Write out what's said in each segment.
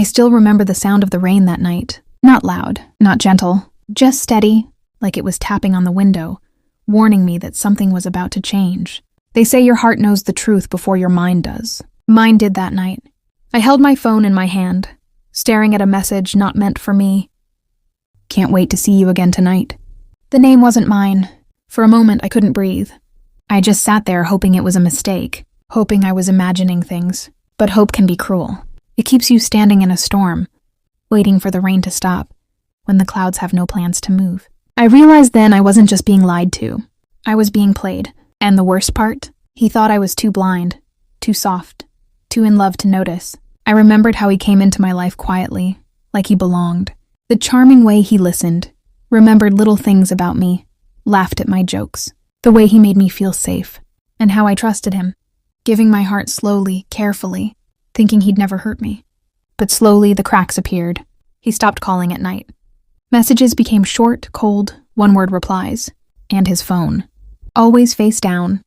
I still remember the sound of the rain that night. Not loud, not gentle, just steady, like it was tapping on the window, warning me that something was about to change. They say your heart knows the truth before your mind does. Mine did that night. I held my phone in my hand, staring at a message not meant for me. Can't wait to see you again tonight. The name wasn't mine. For a moment, I couldn't breathe. I just sat there hoping it was a mistake, hoping I was imagining things. But hope can be cruel. It keeps you standing in a storm, waiting for the rain to stop, when the clouds have no plans to move. I realized then I wasn't just being lied to. I was being played. And the worst part? He thought I was too blind, too soft, too in love to notice. I remembered how he came into my life quietly, like he belonged. The charming way he listened, remembered little things about me, laughed at my jokes, the way he made me feel safe, and how I trusted him, giving my heart slowly, carefully, thinking he'd never hurt me. But slowly the cracks appeared. He stopped calling at night. Messages became short, cold, one-word replies, and his phone. Always face down,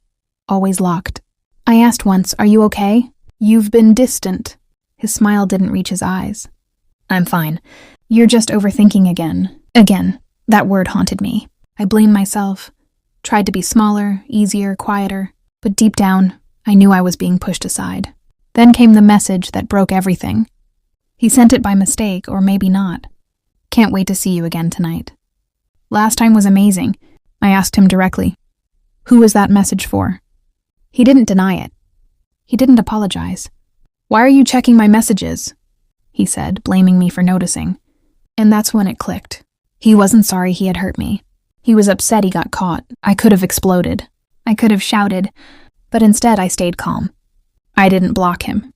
always locked. I asked once, "Are you okay?" "You've been distant." His smile didn't reach his eyes. "I'm fine. You're just overthinking again." Again, that word haunted me. I blamed myself, tried to be smaller, easier, quieter, but deep down, I knew I was being pushed aside. Then came the message that broke everything. He sent it by mistake, or maybe not. "Can't wait to see you again tonight." Last time was amazing. I asked him directly, "Who was that message for?" He didn't deny it. He didn't apologize. "Why are you checking my messages?" he said, blaming me for noticing. And that's when it clicked. He wasn't sorry he had hurt me. He was upset he got caught. I could have exploded. I could have shouted, but instead I stayed calm. I didn't block him.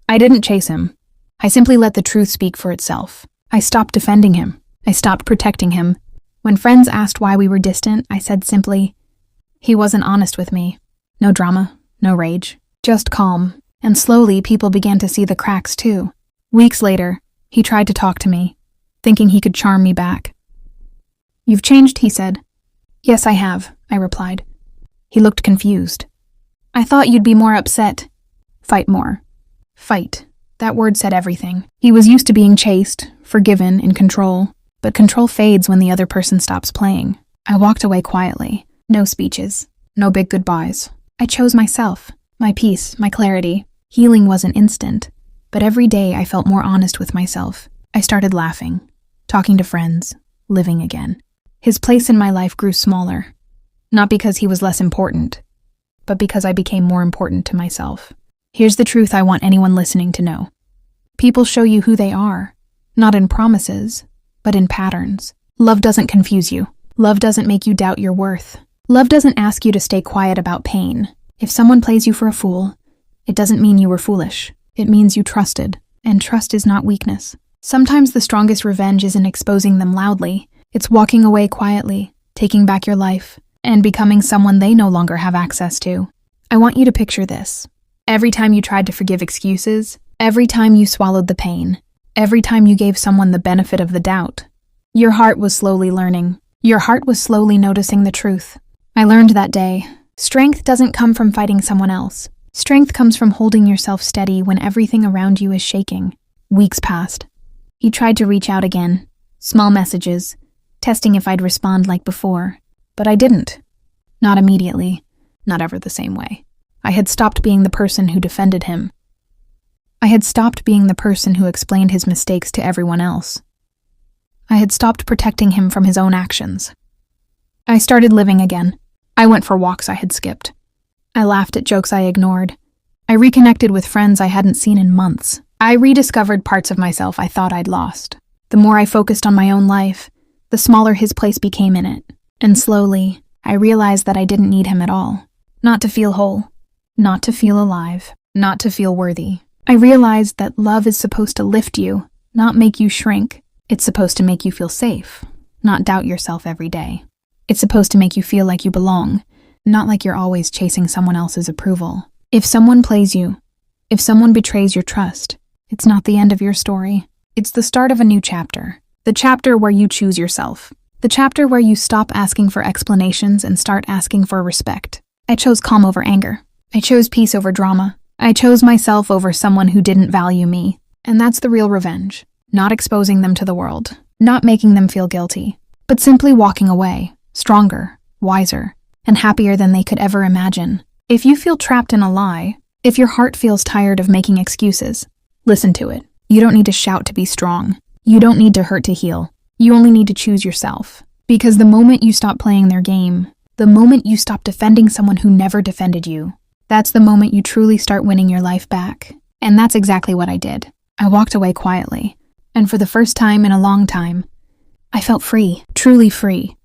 I didn't chase him. I simply let the truth speak for itself. I stopped defending him. I stopped protecting him. When friends asked why we were distant, I said simply, he wasn't honest with me. No drama, no rage, just calm. And slowly people began to see the cracks too. Weeks later, he tried to talk to me, thinking he could charm me back. "You've changed," he said. "Yes, I have," I replied. He looked confused. "I thought you'd be more upset." "Fight more." Fight. That word said everything. He was used to being chased, forgiven, in control. But control fades when the other person stops playing. I walked away quietly. No speeches. No big goodbyes. I chose myself. My peace, my clarity. Healing wasn't instant. But every day I felt more honest with myself. I started laughing, talking to friends, living again. His place in my life grew smaller. Not because he was less important, but because I became more important to myself. Here's the truth I want anyone listening to know. People show you who they are, not in promises, but in patterns. Love doesn't confuse you. Love doesn't make you doubt your worth. Love doesn't ask you to stay quiet about pain. If someone plays you for a fool, it doesn't mean you were foolish. It means you trusted, and trust is not weakness. Sometimes the strongest revenge isn't exposing them loudly. It's walking away quietly, taking back your life, and becoming someone they no longer have access to. I want you to picture this. Every time you tried to forgive excuses, every time you swallowed the pain, every time you gave someone the benefit of the doubt, your heart was slowly learning. Your heart was slowly noticing the truth. I learned that day, strength doesn't come from fighting someone else. Strength comes from holding yourself steady when everything around you is shaking. Weeks passed. He tried to reach out again, small messages, testing if I'd respond like before. But I didn't. Not immediately, not ever the same way. I had stopped being the person who defended him. I had stopped being the person who explained his mistakes to everyone else. I had stopped protecting him from his own actions. I started living again. I went for walks I had skipped. I laughed at jokes I ignored. I reconnected with friends I hadn't seen in months. I rediscovered parts of myself I thought I'd lost. The more I focused on my own life, the smaller his place became in it. And slowly, I realized that I didn't need him at all. Not to feel whole. Not to feel alive. Not to feel worthy. I realized that love is supposed to lift you, not make you shrink. It's supposed to make you feel safe, not doubt yourself every day. It's supposed to make you feel like you belong, not like you're always chasing someone else's approval. If someone plays you, if someone betrays your trust, it's not the end of your story. It's the start of a new chapter. The chapter where you choose yourself. The chapter where you stop asking for explanations and start asking for respect. I chose calm over anger. I chose peace over drama. I chose myself over someone who didn't value me. And that's the real revenge. Not exposing them to the world, not making them feel guilty, but simply walking away, stronger, wiser, and happier than they could ever imagine. If you feel trapped in a lie, if your heart feels tired of making excuses, listen to it. You don't need to shout to be strong. You don't need to hurt to heal. You only need to choose yourself. Because the moment you stop playing their game, the moment you stop defending someone who never defended you, that's the moment you truly start winning your life back. And that's exactly what I did. I walked away quietly, and for the first time in a long time, I felt free, truly free.